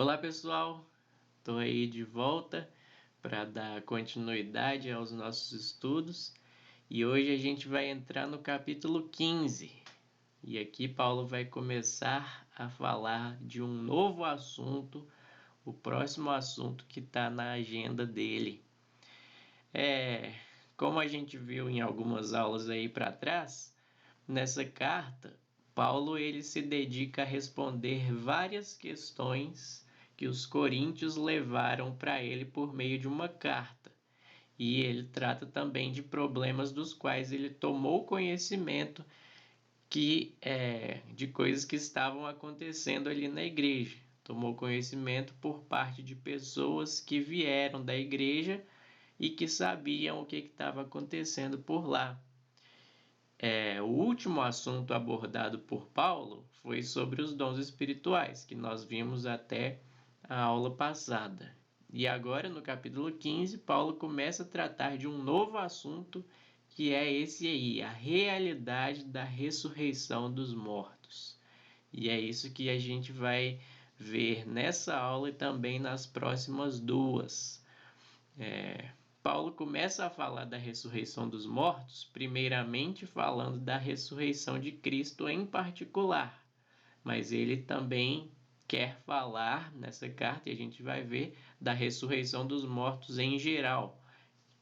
Olá pessoal, estou aí de volta para dar continuidade aos nossos estudos e hoje a gente vai entrar no capítulo 15 e aqui Paulo vai começar a falar de um novo assunto, o próximo assunto que está na agenda dele. Como a gente viu em algumas aulas aí para trás, nessa carta Paulo ele se dedica a responder várias questões que os coríntios levaram para ele por meio de uma carta. E ele trata também de problemas dos quais ele tomou conhecimento de coisas que estavam acontecendo ali na igreja. Tomou conhecimento por parte de pessoas que vieram da igreja e que sabiam o que estava acontecendo por lá. O último assunto abordado por Paulo foi sobre os dons espirituais, que nós vimos até a aula passada. E agora, no capítulo 15, Paulo começa a tratar de um novo assunto, que é esse aí, a realidade da ressurreição dos mortos. E é isso que a gente vai ver nessa aula e também nas próximas duas. Paulo começa a falar da ressurreição dos mortos, primeiramente falando da ressurreição de Cristo em particular, mas ele também quer falar nessa carta, e a gente vai ver, da ressurreição dos mortos em geral,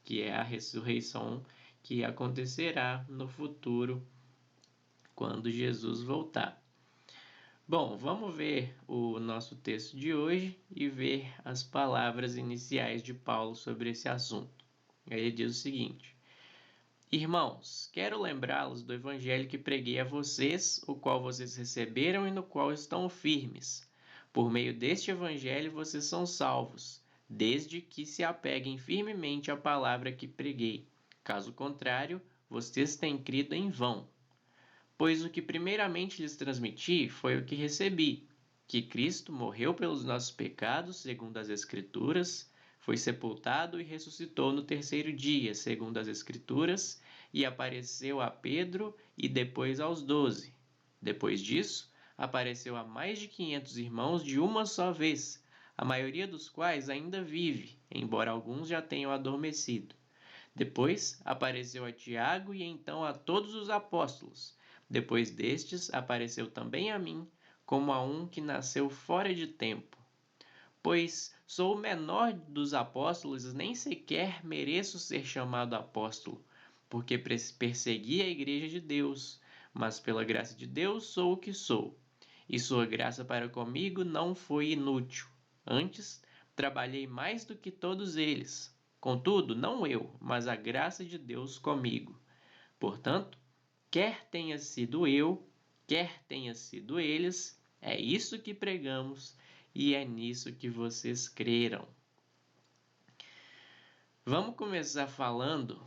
que é a ressurreição que acontecerá no futuro, quando Jesus voltar. Bom, vamos ver o nosso texto de hoje e ver as palavras iniciais de Paulo sobre esse assunto. Ele diz o seguinte: Irmãos, quero lembrá-los do evangelho que preguei a vocês, o qual vocês receberam e no qual estão firmes. Por meio deste evangelho vocês são salvos, desde que se apeguem firmemente à palavra que preguei. Caso contrário, vocês têm crido em vão. Pois o que primeiramente lhes transmiti foi o que recebi, que Cristo morreu pelos nossos pecados, segundo as Escrituras, foi sepultado e ressuscitou no terceiro dia, segundo as Escrituras, e apareceu a Pedro e depois aos 12. Depois disso, apareceu a mais de 500 irmãos de uma só vez, a maioria dos quais ainda vive, embora alguns já tenham adormecido. Depois apareceu a Tiago e então a todos os apóstolos. Depois destes, apareceu também a mim, como a um que nasceu fora de tempo. Pois sou o menor dos apóstolos, nem sequer mereço ser chamado apóstolo, porque persegui a igreja de Deus, mas pela graça de Deus sou o que sou. E sua graça para comigo não foi inútil. Antes, trabalhei mais do que todos eles. Contudo, não eu, mas a graça de Deus comigo. Portanto, quer tenha sido eu, quer tenha sido eles, é isso que pregamos e é nisso que vocês creram. Vamos começar falando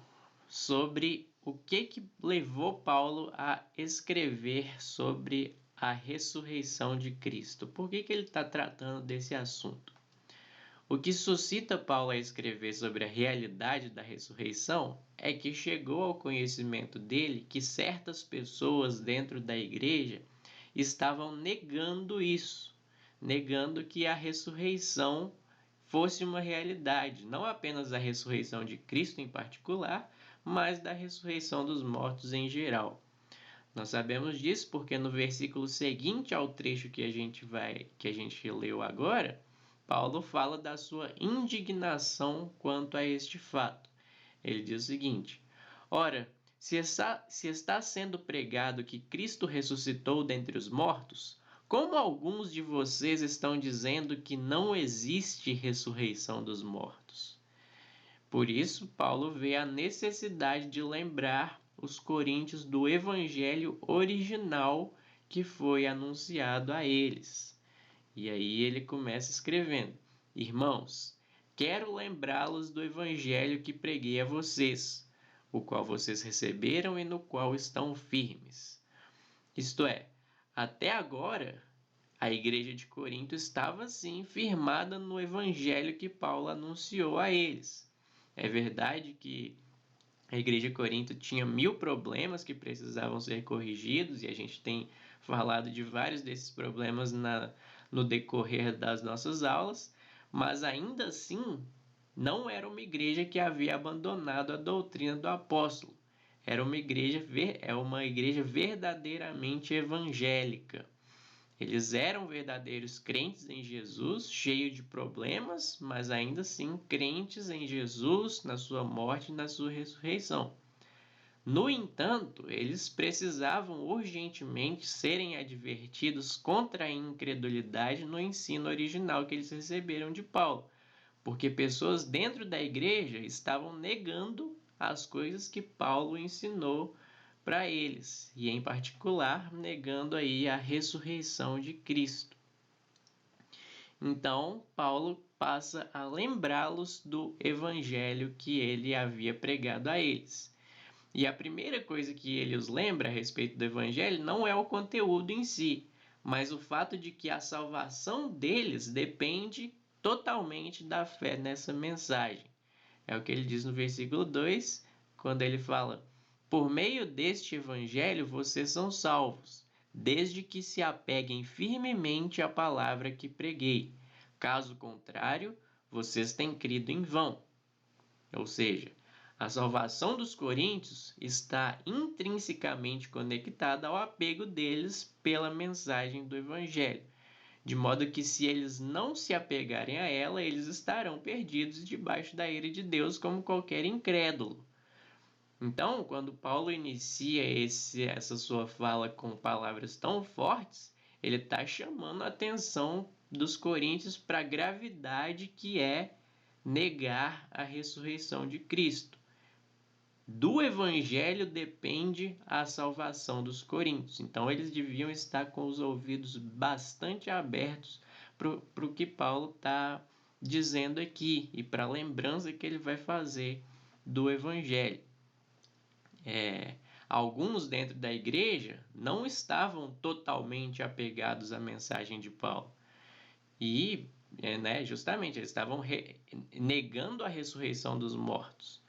sobre o que levou Paulo a escrever sobre a ressurreição de Cristo. Por que ele está tratando desse assunto? O que suscita Paulo a escrever sobre a realidade da ressurreição é que chegou ao conhecimento dele que certas pessoas dentro da igreja estavam negando isso, negando que a ressurreição fosse uma realidade, não apenas a ressurreição de Cristo em particular, mas da ressurreição dos mortos em geral. Nós sabemos disso porque no versículo seguinte ao trecho que a gente leu agora, Paulo fala da sua indignação quanto a este fato. Ele diz o seguinte: Ora, se está sendo pregado que Cristo ressuscitou dentre os mortos, como alguns de vocês estão dizendo que não existe ressurreição dos mortos? Por isso, Paulo vê a necessidade de lembrar os coríntios do evangelho original que foi anunciado a eles. E aí ele começa escrevendo: Irmãos, quero lembrá-los do evangelho que preguei a vocês, o qual vocês receberam e no qual estão firmes. Isto é, até agora, a igreja de Corinto estava sim firmada no evangelho que Paulo anunciou a eles. É verdade que a igreja de Corinto tinha 1000 problemas que precisavam ser corrigidos, e a gente tem falado de vários desses problemas no decorrer das nossas aulas, mas ainda assim não era uma igreja que havia abandonado a doutrina do apóstolo. Era uma igreja verdadeiramente evangélica. Eles eram verdadeiros crentes em Jesus, cheios de problemas, mas ainda assim crentes em Jesus, na sua morte e na sua ressurreição. No entanto, eles precisavam urgentemente serem advertidos contra a incredulidade no ensino original que eles receberam de Paulo, porque pessoas dentro da igreja estavam negando as coisas que Paulo ensinou para eles, e em particular negando aí a ressurreição de Cristo. Então, Paulo passa a lembrá-los do evangelho que ele havia pregado a eles. E a primeira coisa que ele os lembra a respeito do evangelho não é o conteúdo em si, mas o fato de que a salvação deles depende totalmente da fé nessa mensagem. É o que ele diz no versículo 2, quando ele fala: por meio deste evangelho vocês são salvos, desde que se apeguem firmemente à palavra que preguei. Caso contrário, vocês têm crido em vão. Ou seja, a salvação dos coríntios está intrinsecamente conectada ao apego deles pela mensagem do evangelho, de modo que se eles não se apegarem a ela, eles estarão perdidos debaixo da ira de Deus como qualquer incrédulo. Então, quando Paulo inicia essa sua fala com palavras tão fortes, ele está chamando a atenção dos coríntios para a gravidade que é negar a ressurreição de Cristo. Do evangelho depende a salvação dos coríntios. Então, eles deviam estar com os ouvidos bastante abertos para o que Paulo está dizendo aqui e para a lembrança que ele vai fazer do evangelho. Alguns dentro da igreja não estavam totalmente apegados à mensagem de Paulo. E, justamente, eles estavam negando a ressurreição dos mortos.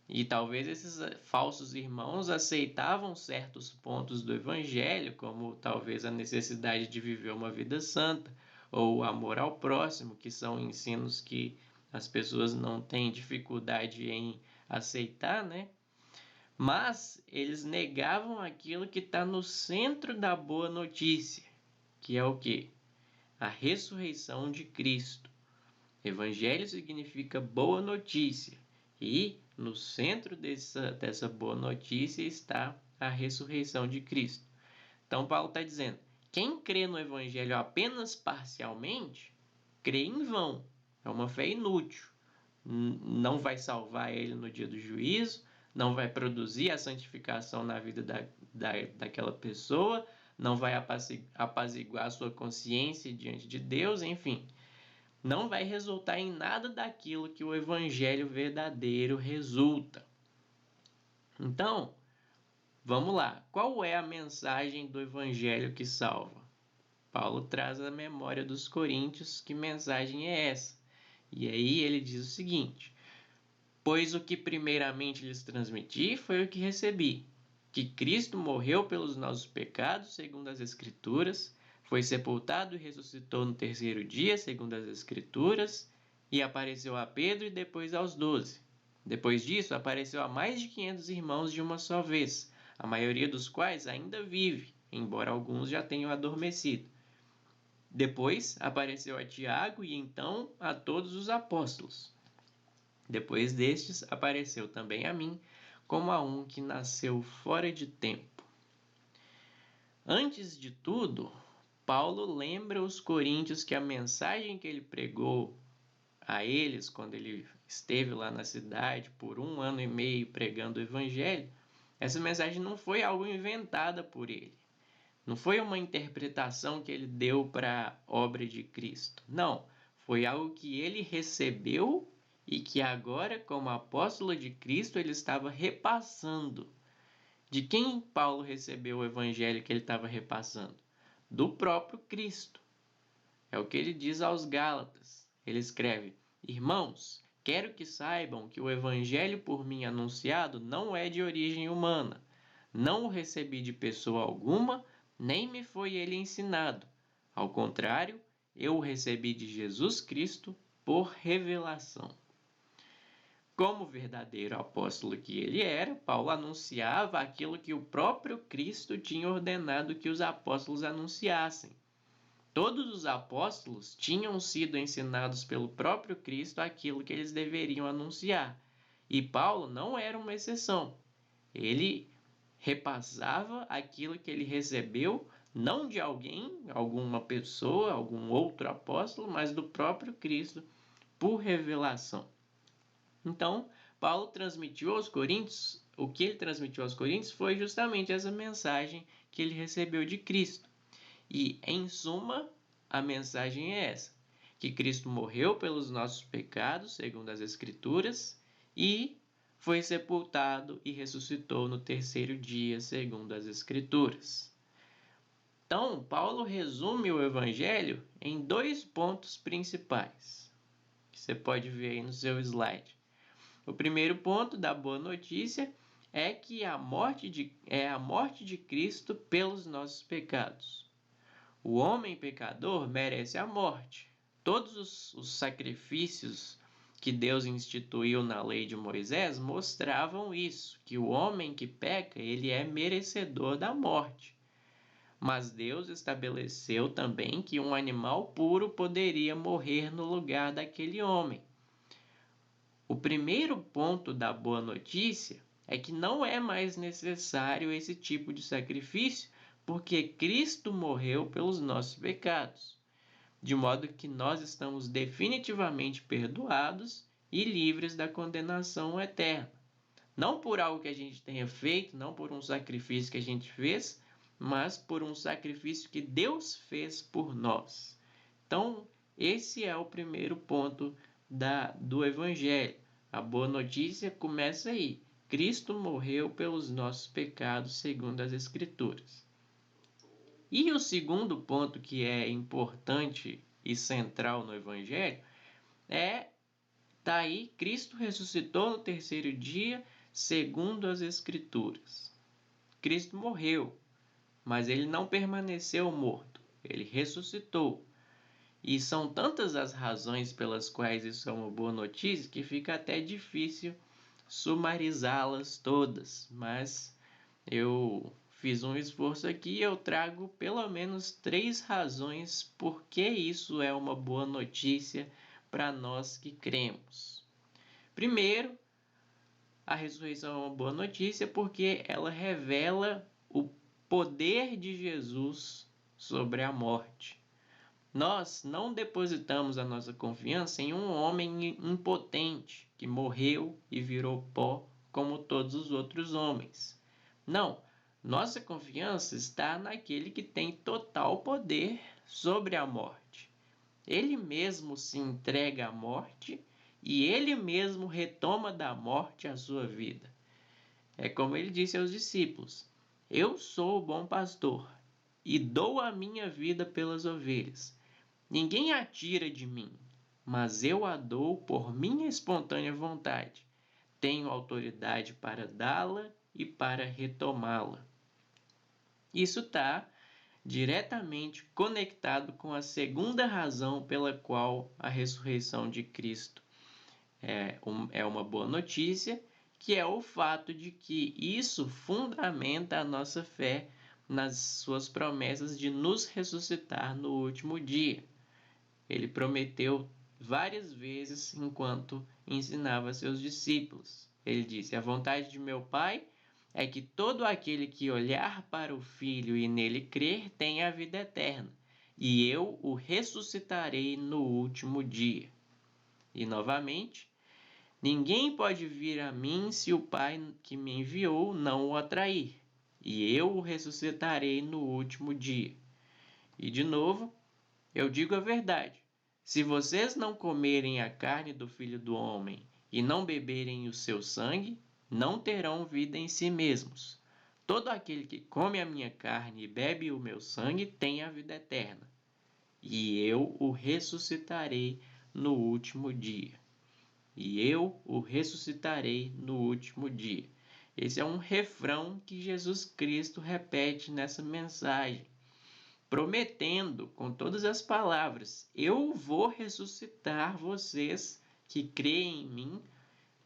E talvez esses falsos irmãos aceitavam certos pontos do evangelho, como talvez a necessidade de viver uma vida santa, ou o amor ao próximo, que são ensinos que as pessoas não têm dificuldade em aceitar, né? Mas eles negavam aquilo que está no centro da boa notícia, que é o quê? A ressurreição de Cristo. Evangelho significa boa notícia, e no centro dessa boa notícia está a ressurreição de Cristo. Então, Paulo está dizendo: quem crê no Evangelho apenas parcialmente, crê em vão. É uma fé inútil. Não vai salvar ele no dia do juízo, não vai produzir a santificação na vida daquela pessoa, não vai apaziguar a sua consciência diante de Deus, enfim. Não vai resultar em nada daquilo que o evangelho verdadeiro resulta. Então, vamos lá. Qual é a mensagem do evangelho que salva? Paulo traz à memória dos coríntios que mensagem é essa. E aí ele diz o seguinte: pois o que primeiramente lhes transmiti foi o que recebi, que Cristo morreu pelos nossos pecados, segundo as Escrituras, foi sepultado e ressuscitou no terceiro dia, segundo as Escrituras, e apareceu a Pedro e depois aos 12. Depois disso, apareceu a mais de 500 irmãos de uma só vez, a maioria dos quais ainda vive, embora alguns já tenham adormecido. Depois, apareceu a Tiago e então a todos os apóstolos. Depois destes, apareceu também a mim, como a um que nasceu fora de tempo. Antes de tudo, Paulo lembra os coríntios que a mensagem que ele pregou a eles, quando ele esteve lá na cidade por 1 ano e meio pregando o evangelho, essa mensagem não foi algo inventada por ele. Não foi uma interpretação que ele deu para a obra de Cristo. Não, foi algo que ele recebeu e que agora, como apóstolo de Cristo, ele estava repassando. De quem Paulo recebeu o evangelho que ele estava repassando? Do próprio Cristo. É o que ele diz aos Gálatas. Ele escreve: irmãos, quero que saibam que o evangelho por mim anunciado não é de origem humana. Não o recebi de pessoa alguma, nem me foi ele ensinado. Ao contrário, eu o recebi de Jesus Cristo por revelação. Como verdadeiro apóstolo que ele era, Paulo anunciava aquilo que o próprio Cristo tinha ordenado que os apóstolos anunciassem. Todos os apóstolos tinham sido ensinados pelo próprio Cristo aquilo que eles deveriam anunciar. E Paulo não era uma exceção. Ele repassava aquilo que ele recebeu, não de alguém, alguma pessoa, algum outro apóstolo, mas do próprio Cristo, por revelação. Então, Paulo transmitiu aos Coríntios, o que ele transmitiu aos Coríntios foi justamente essa mensagem que ele recebeu de Cristo. E, em suma, a mensagem é essa: que Cristo morreu pelos nossos pecados, segundo as Escrituras, e foi sepultado e ressuscitou no terceiro dia, segundo as Escrituras. Então, Paulo resume o Evangelho em 2 pontos principais, que você pode ver aí no seu slide. O primeiro ponto da boa notícia é que a morte de Cristo pelos nossos pecados. O homem pecador merece a morte. Todos os sacrifícios que Deus instituiu na lei de Moisés mostravam isso, que o homem que peca, ele é merecedor da morte. Mas Deus estabeleceu também que um animal puro poderia morrer no lugar daquele homem. O primeiro ponto da boa notícia é que não é mais necessário esse tipo de sacrifício, porque Cristo morreu pelos nossos pecados, de modo que nós estamos definitivamente perdoados e livres da condenação eterna. Não por algo que a gente tenha feito, não por um sacrifício que a gente fez, mas por um sacrifício que Deus fez por nós. Então, esse é o primeiro ponto do Evangelho. A boa notícia começa aí. Cristo morreu pelos nossos pecados, segundo as Escrituras. E o segundo ponto que é importante e central no Evangelho tá aí: Cristo ressuscitou no terceiro dia, segundo as Escrituras. Cristo morreu, mas ele não permaneceu morto, ele ressuscitou. E são tantas as razões pelas quais isso é uma boa notícia que fica até difícil sumarizá-las todas, mas eu fiz um esforço aqui e eu trago pelo menos 3 razões por que isso é uma boa notícia para nós que cremos. Primeiro, a ressurreição é uma boa notícia porque ela revela o poder de Jesus sobre a morte. Nós não depositamos a nossa confiança em um homem impotente que morreu e virou pó como todos os outros homens. Não, nossa confiança está naquele que tem total poder sobre a morte. Ele mesmo se entrega à morte e ele mesmo retoma da morte a sua vida. É como ele disse aos discípulos: eu sou o bom pastor e dou a minha vida pelas ovelhas. Ninguém a tira de mim, mas eu a dou por minha espontânea vontade. Tenho autoridade para dá-la e para retomá-la. Isso está diretamente conectado com a segunda razão pela qual a ressurreição de Cristo é uma boa notícia, que é o fato de que isso fundamenta a nossa fé nas suas promessas de nos ressuscitar no último dia. Ele prometeu várias vezes enquanto ensinava seus discípulos. Ele disse: a vontade de meu Pai é que todo aquele que olhar para o Filho e nele crer tenha a vida eterna, e eu o ressuscitarei no último dia. E novamente, ninguém pode vir a mim se o Pai que me enviou não o atrair, e eu o ressuscitarei no último dia. E de novo, eu digo a verdade: se vocês não comerem a carne do Filho do Homem e não beberem o seu sangue, não terão vida em si mesmos. Todo aquele que come a minha carne e bebe o meu sangue tem a vida eterna, e eu o ressuscitarei no último dia. E eu o ressuscitarei no último dia. Esse é um refrão que Jesus Cristo repete nessa mensagem. prometendo com todas as palavras: eu vou ressuscitar vocês que creem em mim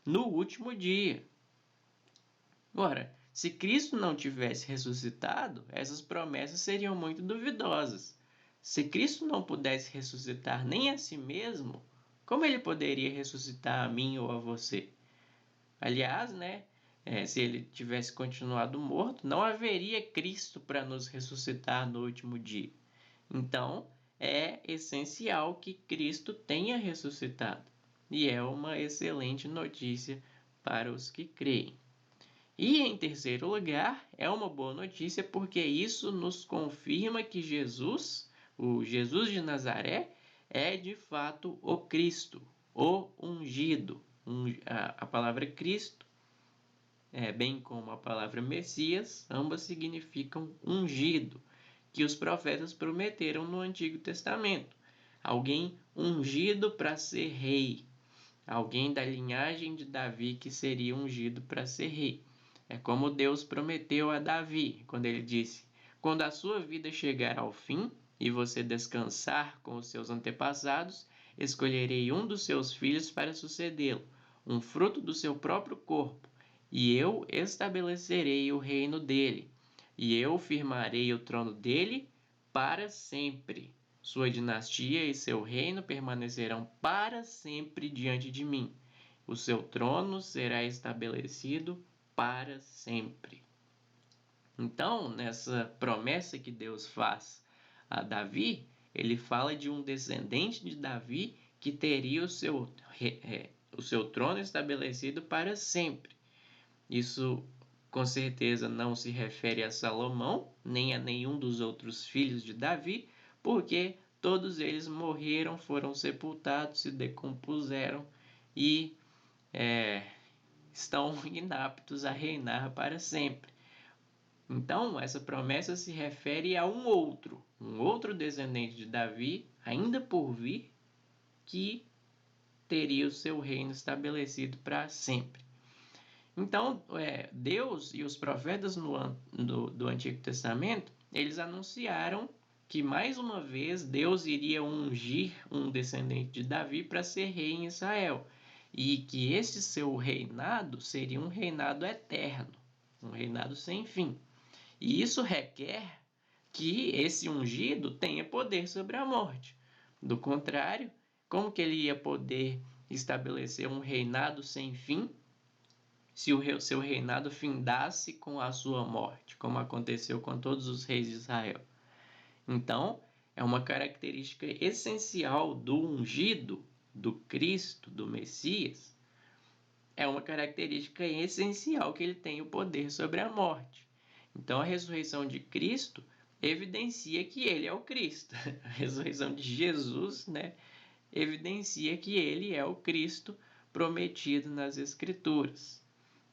no último dia. Ora, se Cristo não tivesse ressuscitado, essas promessas seriam muito duvidosas. Se Cristo não pudesse ressuscitar nem a si mesmo, como ele poderia ressuscitar a mim ou a você? Aliás, se ele tivesse continuado morto, não haveria Cristo para nos ressuscitar no último dia. Então, é essencial que Cristo tenha ressuscitado. E é uma excelente notícia para os que creem. E, em terceiro lugar, é uma boa notícia porque isso nos confirma que Jesus, o Jesus de Nazaré, é de fato o Cristo, o ungido. A palavra Cristo, bem como a palavra Messias, ambas significam ungido, que os profetas prometeram no Antigo Testamento. Alguém ungido para ser rei, alguém da linhagem de Davi que seria ungido para ser rei. É como Deus prometeu a Davi, quando ele disse: quando a sua vida chegar ao fim e você descansar com os seus antepassados, escolherei um dos seus filhos para sucedê-lo, um fruto do seu próprio corpo, e eu estabelecerei o reino dele, e eu firmarei o trono dele para sempre. Sua dinastia e seu reino permanecerão para sempre diante de mim. O seu trono será estabelecido para sempre. Então, nessa promessa que Deus faz a Davi, ele fala de um descendente de Davi que teria o seu trono estabelecido para sempre. Isso, com certeza, não se refere a Salomão, nem a nenhum dos outros filhos de Davi, porque todos eles morreram, foram sepultados, se decompuseram e estão inaptos a reinar para sempre. Então, essa promessa se refere a um outro descendente de Davi, ainda por vir, que teria o seu reino estabelecido para sempre. Então, Deus e os profetas do Antigo Testamento, eles anunciaram que, mais uma vez, Deus iria ungir um descendente de Davi para ser rei em Israel. E que esse seu reinado seria um reinado eterno, um reinado sem fim. E isso requer que esse ungido tenha poder sobre a morte. Do contrário, como que ele ia poder estabelecer um reinado sem fim se o seu reinado findasse com a sua morte, como aconteceu com todos os reis de Israel? Então, é uma característica essencial do ungido, do Cristo, do Messias, é uma característica essencial que ele tem o poder sobre a morte. Então, a ressurreição de Cristo evidencia que ele é o Cristo. A ressurreição de Jesus, evidencia que ele é o Cristo prometido nas Escrituras.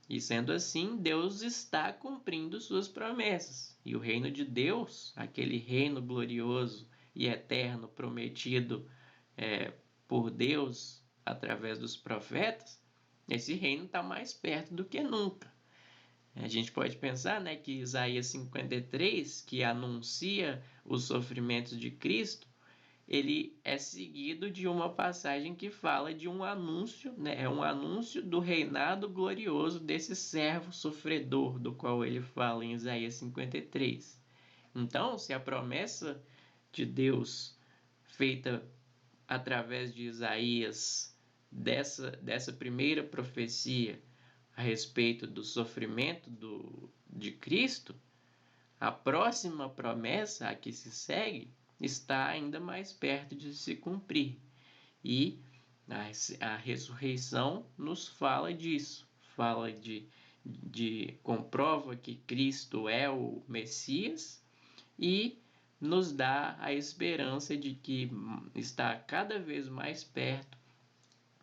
E sendo assim, Deus está cumprindo suas promessas. E o reino de Deus, aquele reino glorioso e eterno prometido por Deus através dos profetas, esse reino está mais perto do que nunca. A gente pode pensar que Isaías 53, que anuncia os sofrimentos de Cristo, ele é seguido de uma passagem que fala de um anúncio, é um anúncio do reinado glorioso desse servo sofredor, do qual ele fala em Isaías 53. Então, se a promessa de Deus feita através de Isaías, dessa primeira profecia a respeito do sofrimento de Cristo, a próxima promessa a que se segue está ainda mais perto de se cumprir. E a ressurreição nos fala disso, comprova que Cristo é o Messias e nos dá a esperança de que está cada vez mais perto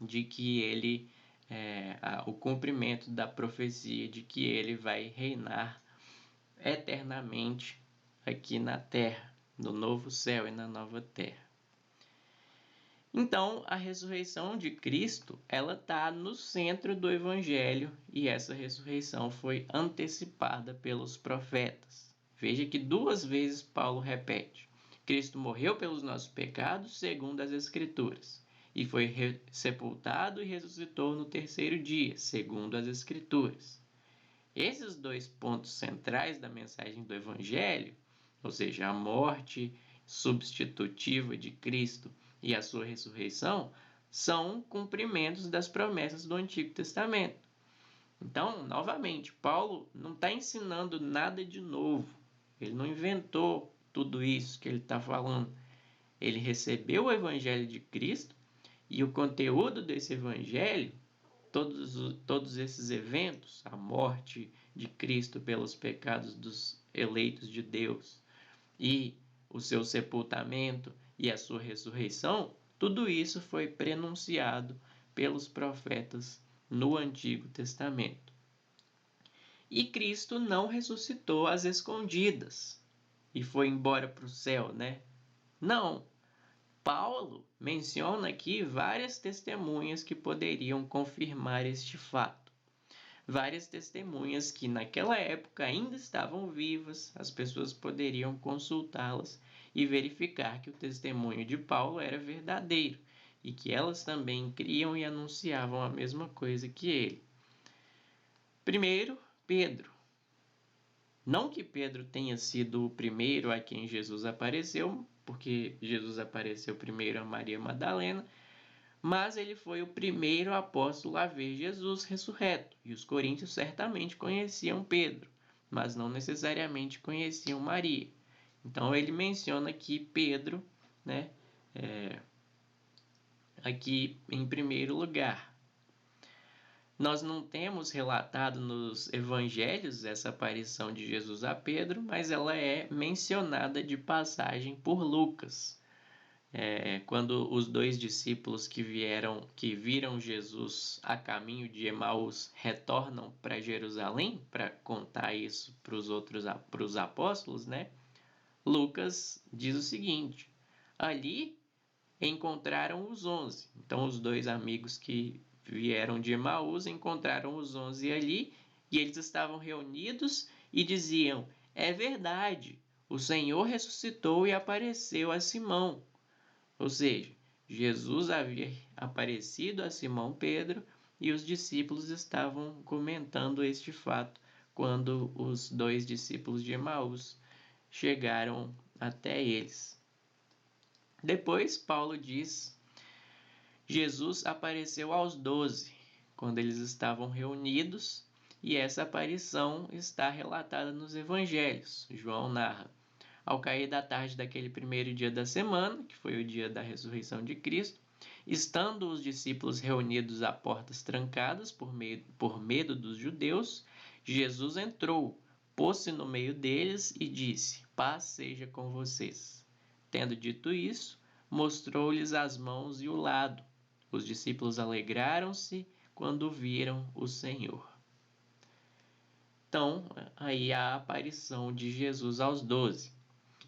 de que ele, o cumprimento da profecia de que ele vai reinar eternamente aqui na terra, no novo céu e na nova terra. Então, a ressurreição de Cristo, ela está no centro do Evangelho e essa ressurreição foi antecipada pelos profetas. Veja que 2 vezes Paulo repete: Cristo morreu pelos nossos pecados, segundo as Escrituras, e foi sepultado e ressuscitou no terceiro dia, segundo as Escrituras. Esses dois pontos centrais da mensagem do Evangelho, ou seja, a morte substitutiva de Cristo e a sua ressurreição, são cumprimentos das promessas do Antigo Testamento. Então, novamente, Paulo não está ensinando nada de novo. Ele não inventou tudo isso que ele está falando. Ele recebeu o Evangelho de Cristo e o conteúdo desse Evangelho, todos esses eventos, a morte de Cristo pelos pecados dos eleitos de Deus e o seu sepultamento e a sua ressurreição, tudo isso foi prenunciado pelos profetas no Antigo Testamento. E Cristo não ressuscitou às escondidas e foi embora para o céu, né? Não. Paulo menciona aqui várias testemunhas que poderiam confirmar este fato. Várias testemunhas que naquela época ainda estavam vivas, as pessoas poderiam consultá-las e verificar que o testemunho de Paulo era verdadeiro e que elas também criam e anunciavam a mesma coisa que ele. Primeiro, Pedro. Não que Pedro tenha sido o primeiro a quem Jesus apareceu, porque Jesus apareceu primeiro a Maria Madalena, mas ele foi o primeiro apóstolo a ver Jesus ressurreto, e os coríntios certamente conheciam Pedro, mas não necessariamente conheciam Maria. Então ele menciona aqui Pedro, né, aqui em primeiro lugar. Nós não temos relatado nos evangelhos essa aparição de Jesus a Pedro, mas ela é mencionada de passagem por Lucas. Quando os dois discípulos que viram Jesus a caminho de Emaús retornam para Jerusalém para contar isso para os apóstolos, né? Lucas diz o seguinte: ali encontraram os 11. Então os dois amigos que vieram de Emaús encontraram os 11 ali e eles estavam reunidos e diziam: é verdade, o Senhor ressuscitou e apareceu a Simão. Ou seja, Jesus havia aparecido a Simão Pedro e os discípulos estavam comentando este fato quando os dois discípulos de Emaús chegaram até eles. Depois, Paulo diz: Jesus apareceu aos 12, quando eles estavam reunidos, e essa aparição está relatada nos evangelhos. João narra: ao cair da tarde daquele primeiro dia da semana, que foi o dia da ressurreição de Cristo, estando os discípulos reunidos a portas trancadas por medo dos judeus, Jesus entrou, pôs-se no meio deles e disse: paz seja com vocês. Tendo dito isso, mostrou-lhes as mãos e o lado. Os discípulos alegraram-se quando viram o Senhor. Então, aí a aparição de Jesus aos 12.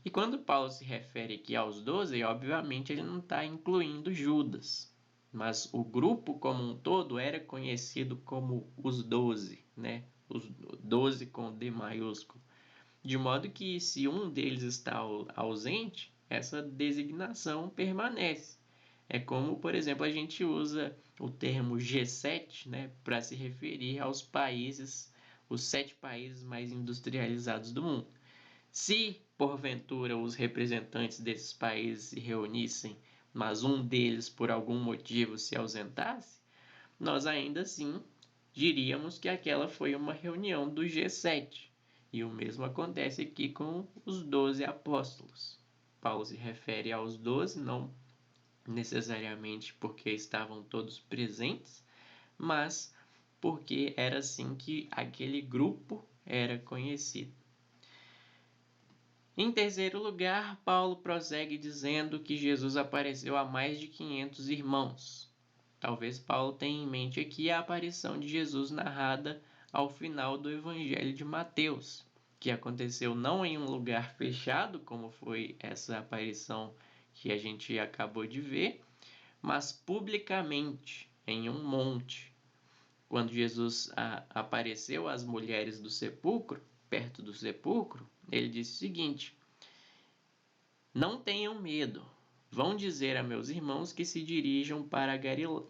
E quando Paulo se refere aqui aos 12, obviamente ele não está incluindo Judas, mas o grupo como um todo era conhecido como os 12, né? Os 12 com D maiúsculo. De modo que se um deles está ausente, essa designação permanece. É como, por exemplo, a gente usa o termo G7, né, para se referir aos países, os 7 países mais industrializados do mundo. Se, porventura, os representantes desses países se reunissem, mas um deles, por algum motivo, se ausentasse, nós ainda assim diríamos que aquela foi uma reunião do G7. E o mesmo acontece aqui com os 12 apóstolos. Paulo se refere aos 12, não necessariamente porque estavam todos presentes, mas porque era assim que aquele grupo era conhecido. Em terceiro lugar, Paulo prossegue dizendo que Jesus apareceu a mais de 500 irmãos. Talvez Paulo tenha em mente aqui a aparição de Jesus narrada ao final do Evangelho de Mateus, que aconteceu não em um lugar fechado, como foi essa aparição que a gente acabou de ver, mas publicamente, em um monte. Quando Jesus apareceu às mulheres do sepulcro, perto do sepulcro, ele disse o seguinte: Não tenham medo. Vão dizer a meus irmãos que se dirijam para a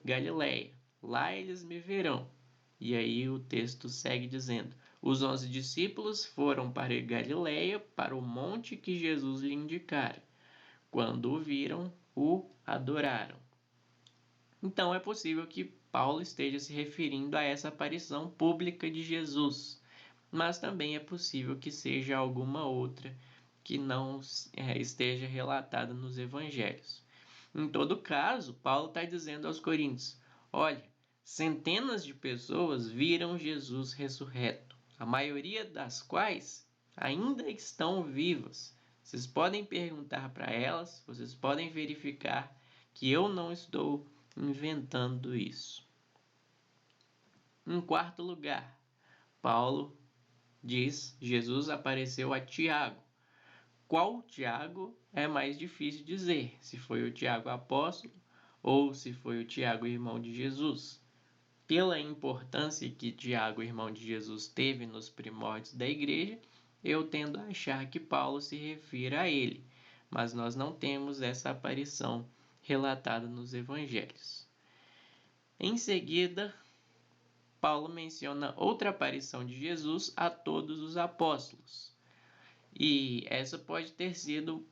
Galiléia. Lá eles me verão. E aí o texto segue dizendo: os 11 discípulos foram para a Galiléia, para o monte que Jesus lhe indicara. Quando o viram, o adoraram. Então é possível que Paulo esteja se referindo a essa aparição pública de Jesus, mas também é possível que seja alguma outra que não esteja relatada nos evangelhos. Em todo caso, Paulo está dizendo aos coríntios: olha, centenas de pessoas viram Jesus ressurreto, a maioria das quais ainda estão vivas. Vocês podem perguntar para elas, vocês podem verificar que eu não estou inventando isso. Em quarto lugar, Paulo diz: Jesus apareceu a Tiago. Qual Tiago é mais difícil dizer, se foi o Tiago apóstolo ou se foi o Tiago irmão de Jesus. Pela importância que Tiago, irmão de Jesus, teve nos primórdios da igreja, eu tendo a achar que Paulo se refira a ele, mas nós não temos essa aparição relatada nos evangelhos. Em seguida, Paulo menciona outra aparição de Jesus a todos os apóstolos. E essa pode ter sido,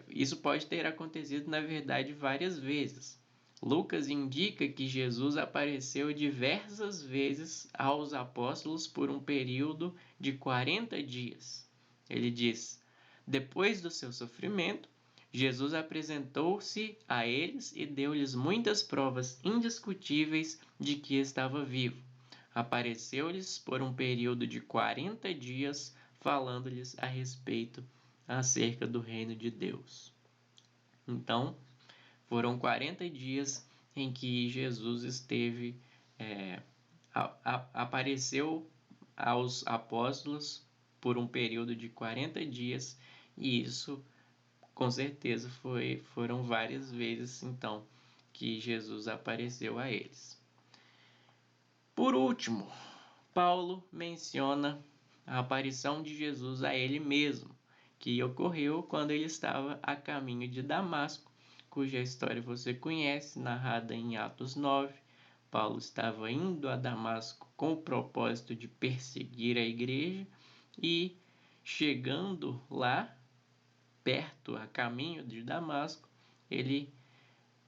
isso pode ter acontecido, na verdade, várias vezes. Lucas indica que Jesus apareceu diversas vezes aos apóstolos por um período de 40 dias. Ele diz: depois do seu sofrimento, Jesus apresentou-se a eles e deu-lhes muitas provas indiscutíveis de que estava vivo. Apareceu-lhes por um período de 40 dias, falando-lhes a respeito acerca do reino de Deus. Então, foram 40 dias em que Jesus esteve, apareceu aos apóstolos por um período de 40 dias, e isso, com certeza, foram várias vezes, então, que Jesus apareceu a eles. Por último, Paulo menciona a aparição de Jesus a ele mesmo, que ocorreu quando ele estava a caminho de Damasco, cuja história você conhece, narrada em Atos 9. Paulo estava indo a Damasco com o propósito de perseguir a igreja e, chegando lá, perto, a caminho de Damasco, ele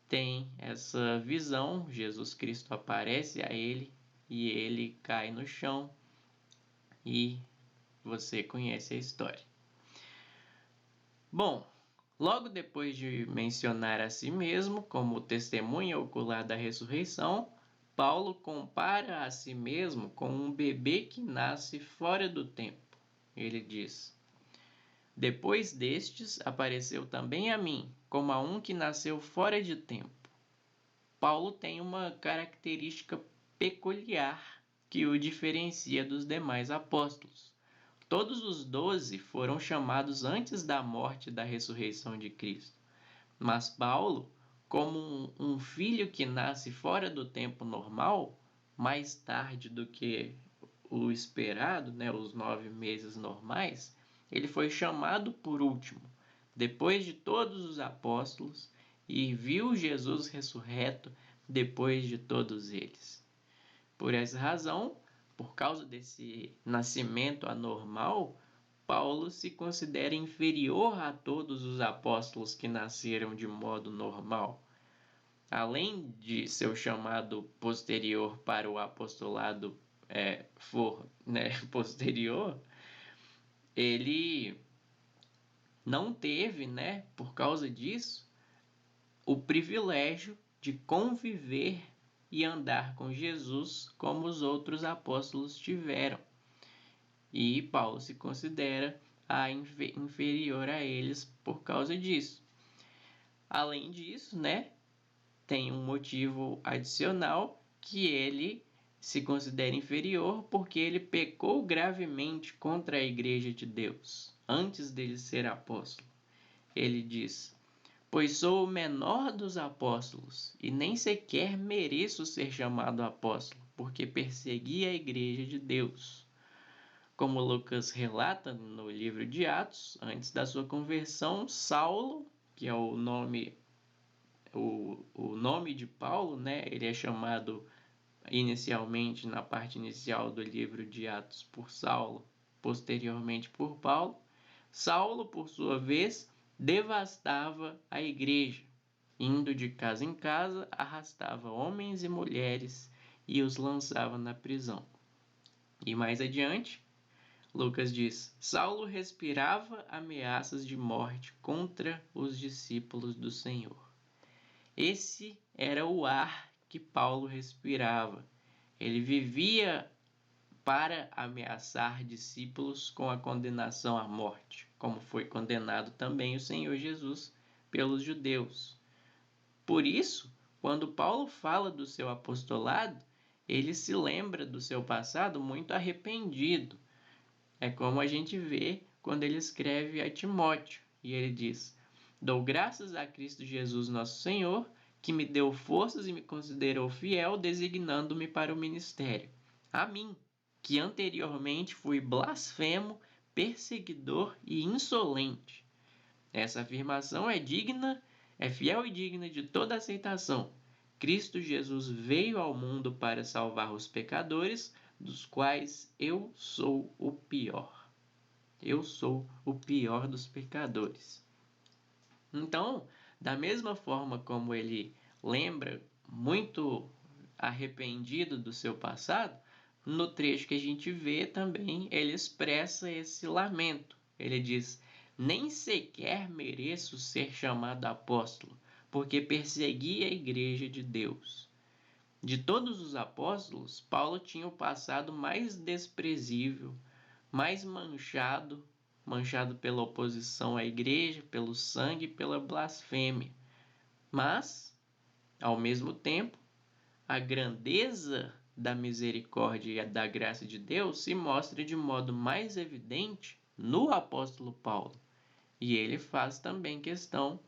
tem essa visão. Jesus Cristo aparece a ele e ele cai no chão, e você conhece a história. Bom, logo depois de mencionar a si mesmo como testemunha ocular da ressurreição, Paulo compara a si mesmo com um bebê que nasce fora do tempo. Ele diz: depois destes apareceu também a mim, como a um que nasceu fora de tempo. Paulo tem uma característica peculiar que o diferencia dos demais apóstolos. Todos os 12 foram chamados antes da morte e da ressurreição de Cristo. Mas Paulo, como um filho que nasce fora do tempo normal, mais tarde do que o esperado, os 9 meses normais, ele foi chamado por último, depois de todos os apóstolos, e viu Jesus ressurreto depois de todos eles. Por essa razão, por causa desse nascimento anormal, Paulo se considera inferior a todos os apóstolos que nasceram de modo normal. Além de seu chamado posterior para o apostolado posterior, ele não teve, por causa disso, o privilégio de conviver e andar com Jesus como os outros apóstolos tiveram. E Paulo se considera inferior a eles por causa disso. Além disso, tem um motivo adicional, que ele se considera inferior porque ele pecou gravemente contra a igreja de Deus, antes dele ser apóstolo. Ele diz: pois sou o menor dos apóstolos, e nem sequer mereço ser chamado apóstolo, porque persegui a igreja de Deus. Como Lucas relata no livro de Atos, antes da sua conversão, Saulo, que é o nome de Paulo, né? Ele é chamado inicialmente, na parte inicial do livro de Atos, por Saulo, posteriormente por Paulo. Saulo, por sua vez, devastava a igreja, indo de casa em casa, arrastava homens e mulheres e os lançava na prisão. E mais adiante, Lucas diz: Saulo respirava ameaças de morte contra os discípulos do Senhor. Esse era o ar que Paulo respirava. Ele vivia para ameaçar discípulos com a condenação à morte, como foi condenado também o Senhor Jesus pelos judeus. Por isso, quando Paulo fala do seu apostolado, ele se lembra do seu passado muito arrependido. É como a gente vê quando ele escreve a Timóteo, e ele diz: Dou graças a Cristo Jesus nosso Senhor, que me deu forças e me considerou fiel, designando-me para o ministério. A mim, que anteriormente fui blasfemo, perseguidor e insolente. Essa afirmação é fiel e digna de toda aceitação. Cristo Jesus veio ao mundo para salvar os pecadores, dos quais eu sou o pior. Eu sou o pior dos pecadores. Então, da mesma forma como ele lembra muito arrependido do seu passado, no trecho que a gente vê também ele expressa esse lamento. Ele diz: nem sequer mereço ser chamado apóstolo, porque persegui a igreja de Deus. De todos os apóstolos, Paulo tinha o passado mais desprezível, mais manchado pela oposição à igreja, pelo sangue e pela blasfêmia. Mas, ao mesmo tempo, a grandeza da misericórdia e da graça de Deus se mostra de modo mais evidente no apóstolo Paulo. E ele faz também questão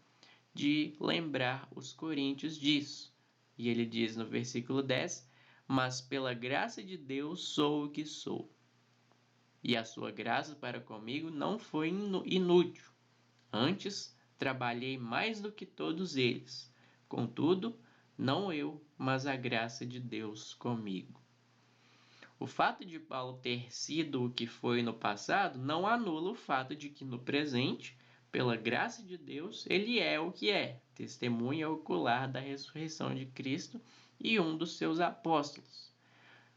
de lembrar os coríntios disso. E ele diz no versículo 10: Mas pela graça de Deus sou o que sou. E a sua graça para comigo não foi inútil. Antes, trabalhei mais do que todos eles. Contudo, não eu, mas a graça de Deus comigo. O fato de Paulo ter sido o que foi no passado não anula o fato de que no presente, pela graça de Deus, ele é o que é, testemunha ocular da ressurreição de Cristo e um dos seus apóstolos.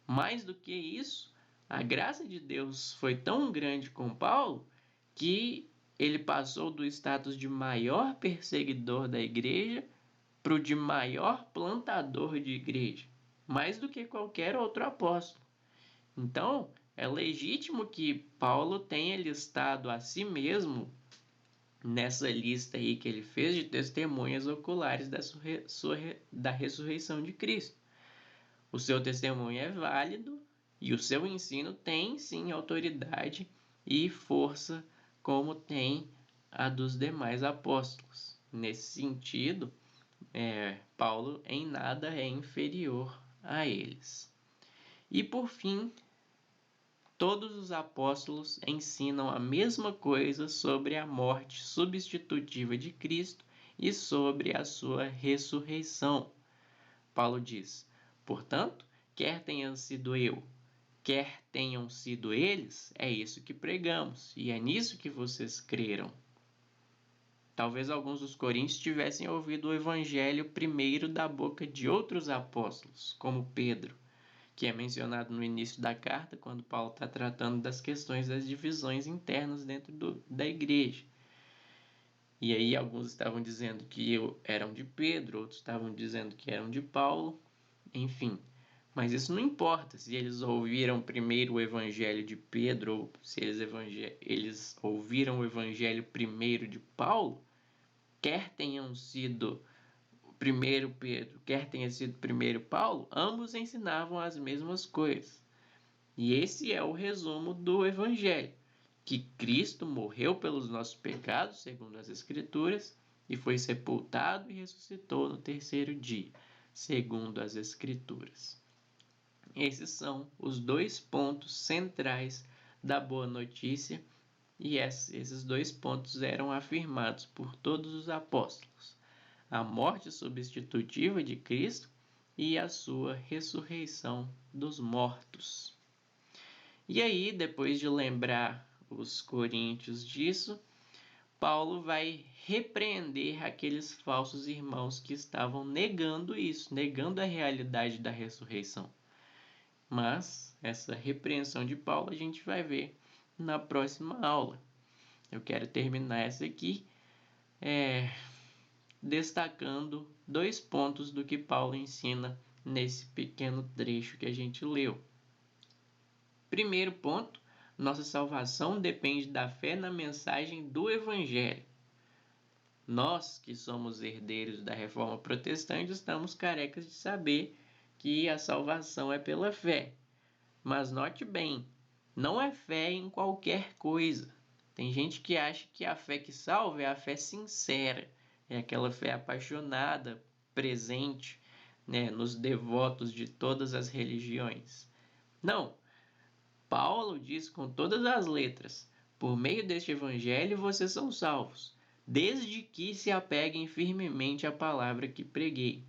Mais do que isso, a graça de Deus foi tão grande com Paulo que ele passou do status de maior perseguidor da igreja para o de maior plantador de igreja, mais do que qualquer outro apóstolo. Então, é legítimo que Paulo tenha listado a si mesmo nessa lista aí que ele fez de testemunhas oculares da ressurreição de Cristo. O seu testemunho é válido e o seu ensino tem, sim, autoridade e força como tem a dos demais apóstolos. Nesse sentido, Paulo em nada é inferior a eles. E por fim, todos os apóstolos ensinam a mesma coisa sobre a morte substitutiva de Cristo e sobre a sua ressurreição. Paulo diz: portanto, quer tenha sido eu, quer tenham sido eles, é isso que pregamos, e é nisso que vocês creram. Talvez alguns dos coríntios tivessem ouvido o evangelho primeiro da boca de outros apóstolos, como Pedro, que é mencionado no início da carta, quando Paulo está tratando das questões das divisões internas dentro da igreja. E aí alguns estavam dizendo que eram de Pedro, outros estavam dizendo que eram de Paulo, enfim. Mas isso não importa se eles ouviram primeiro o evangelho de Pedro ou se eles ouviram o evangelho primeiro de Paulo, quer tenham sido primeiro Pedro, quer tenha sido primeiro Paulo, ambos ensinavam as mesmas coisas. E esse é o resumo do evangelho, que Cristo morreu pelos nossos pecados, segundo as Escrituras, e foi sepultado e ressuscitou no terceiro dia, segundo as Escrituras. Esses são os dois pontos centrais da boa notícia, e esses 2 pontos eram afirmados por todos os apóstolos: a morte substitutiva de Cristo e a sua ressurreição dos mortos. E aí, depois de lembrar os coríntios disso, Paulo vai repreender aqueles falsos irmãos que estavam negando isso, negando a realidade da ressurreição. Mas essa repreensão de Paulo a gente vai ver na próxima aula. Eu quero terminar essa aqui destacando 2 pontos do que Paulo ensina nesse pequeno trecho que a gente leu. Primeiro ponto: nossa salvação depende da fé na mensagem do Evangelho. Nós, que somos herdeiros da Reforma Protestante, estamos carecas de saber que a salvação é pela fé. Mas note bem, não é fé em qualquer coisa. Tem gente que acha que a fé que salva é a fé sincera, é aquela fé apaixonada, presente, nos devotos de todas as religiões. Não. Paulo diz com todas as letras: por meio deste evangelho vocês são salvos, desde que se apeguem firmemente à palavra que preguei.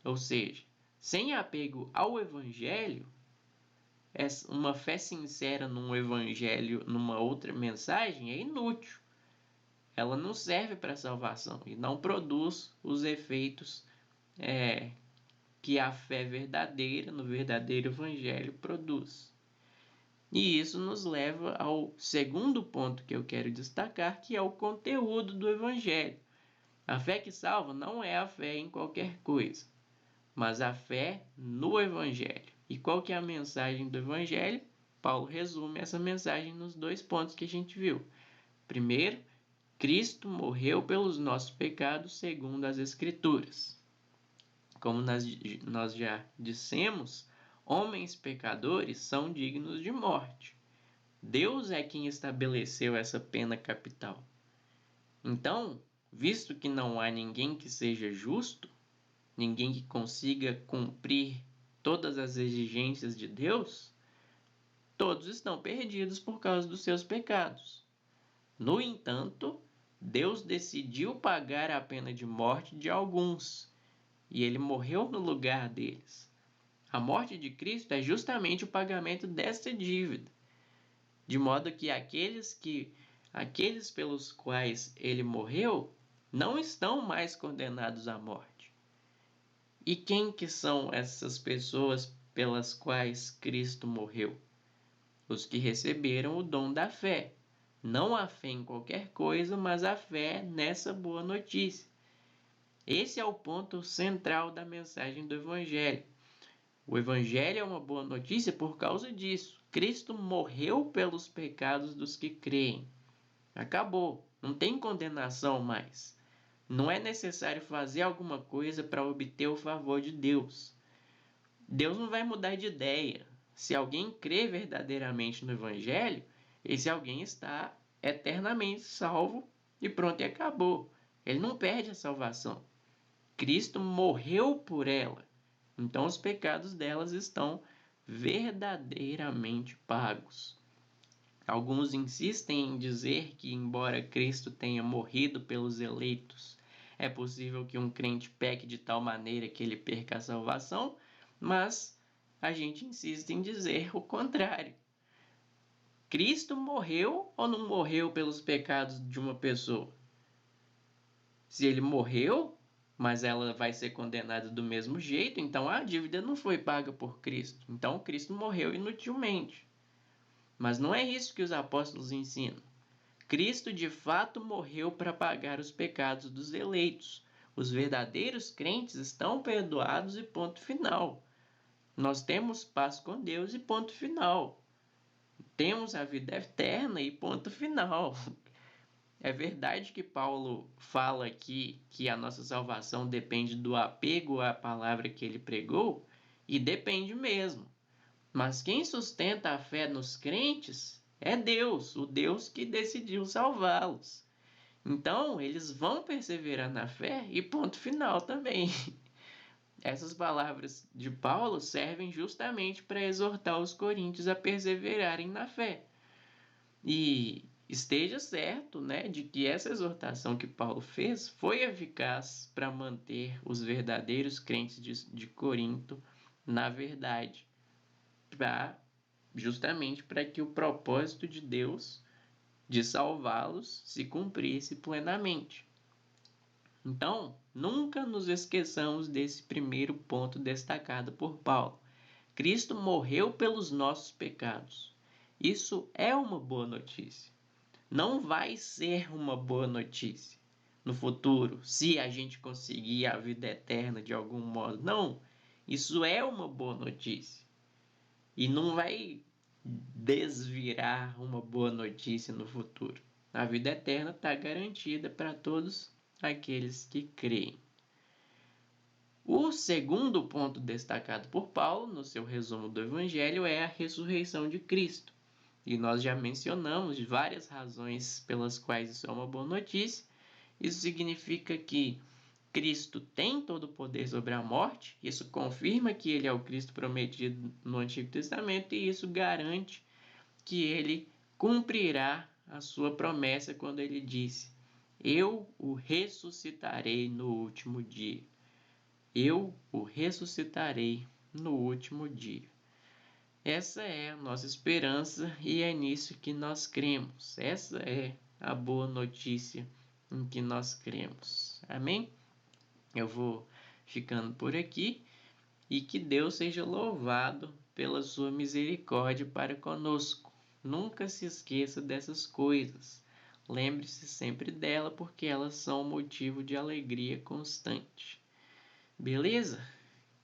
Ou seja, sem apego ao evangelho, uma fé sincera num evangelho, numa outra mensagem, é inútil. Ela não serve para a salvação e não produz os efeitos que a fé verdadeira, no verdadeiro evangelho, produz. E isso nos leva ao segundo ponto que eu quero destacar, que é o conteúdo do evangelho. A fé que salva não é a fé em qualquer coisa, mas a fé no evangelho. E qual que é a mensagem do evangelho? Paulo resume essa mensagem nos 2 pontos que a gente viu. Primeiro, Cristo morreu pelos nossos pecados segundo as Escrituras. Como nós já dissemos, homens pecadores são dignos de morte. Deus é quem estabeleceu essa pena capital. Então, visto que não há ninguém que seja justo, ninguém que consiga cumprir todas as exigências de Deus, todos estão perdidos por causa dos seus pecados. No entanto, Deus decidiu pagar a pena de morte de alguns, e ele morreu no lugar deles. A morte de Cristo é justamente o pagamento dessa dívida, de modo que aqueles pelos quais ele morreu não estão mais condenados à morte. E quem que são essas pessoas pelas quais Cristo morreu? Os que receberam o dom da fé. Não a fé em qualquer coisa, mas a fé nessa boa notícia. Esse é o ponto central da mensagem do Evangelho. O Evangelho é uma boa notícia por causa disso. Cristo morreu pelos pecados dos que creem. Acabou. Não tem condenação mais. Não é necessário fazer alguma coisa para obter o favor de Deus. Deus não vai mudar de ideia. Se alguém crê verdadeiramente no Evangelho, esse alguém está eternamente salvo e pronto, e acabou. Ele não perde a salvação. Cristo morreu por ela. Então os pecados delas estão verdadeiramente pagos. Alguns insistem em dizer que, embora Cristo tenha morrido pelos eleitos, é possível que um crente peque de tal maneira que ele perca a salvação, mas a gente insiste em dizer o contrário. Cristo morreu ou não morreu pelos pecados de uma pessoa? Se ele morreu, mas ela vai ser condenada do mesmo jeito, então a dívida não foi paga por Cristo. Então Cristo morreu inutilmente. Mas não é isso que os apóstolos ensinam. Cristo de fato morreu para pagar os pecados dos eleitos. Os verdadeiros crentes estão perdoados e ponto final. Nós temos paz com Deus e ponto final. Temos a vida eterna e ponto final. É verdade que Paulo fala aqui que a nossa salvação depende do apego à palavra que ele pregou, e depende mesmo. Mas quem sustenta a fé nos crentes é Deus, o Deus que decidiu salvá-los. Então, eles vão perseverar na fé e ponto final também. Essas palavras de Paulo servem justamente para exortar os coríntios a perseverarem na fé. E esteja certo, né, de que essa exortação que Paulo fez foi eficaz para manter os verdadeiros crentes de Corinto na verdade, justamente para que o propósito de Deus de salvá-los se cumprisse plenamente. Então, nunca nos esqueçamos desse primeiro ponto destacado por Paulo. Cristo morreu pelos nossos pecados. Isso é uma boa notícia. Não vai ser uma boa notícia no futuro, se a gente conseguir a vida eterna de algum modo. Não, isso é uma boa notícia. E não vai desvirar uma boa notícia no futuro. A vida eterna está garantida para todos aqueles que creem. O segundo ponto destacado por Paulo no seu resumo do Evangelho é a ressurreição de Cristo. E nós já mencionamos várias razões pelas quais isso é uma boa notícia. Isso significa que Cristo tem todo o poder sobre a morte, isso confirma que ele é o Cristo prometido no Antigo Testamento e isso garante que ele cumprirá a sua promessa quando ele disse: Eu o ressuscitarei no último dia. Eu o ressuscitarei no último dia. Essa é a nossa esperança e é nisso que nós cremos. Essa é a boa notícia em que nós cremos. Amém? Eu vou ficando por aqui e que Deus seja louvado pela sua misericórdia para conosco. Nunca se esqueça dessas coisas. Lembre-se sempre dela porque elas são motivo de alegria constante. Beleza?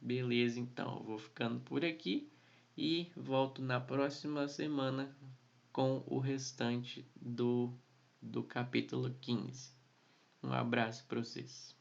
Beleza, então. Eu vou ficando por aqui e volto na próxima semana com o restante do capítulo 15. Um abraço para vocês.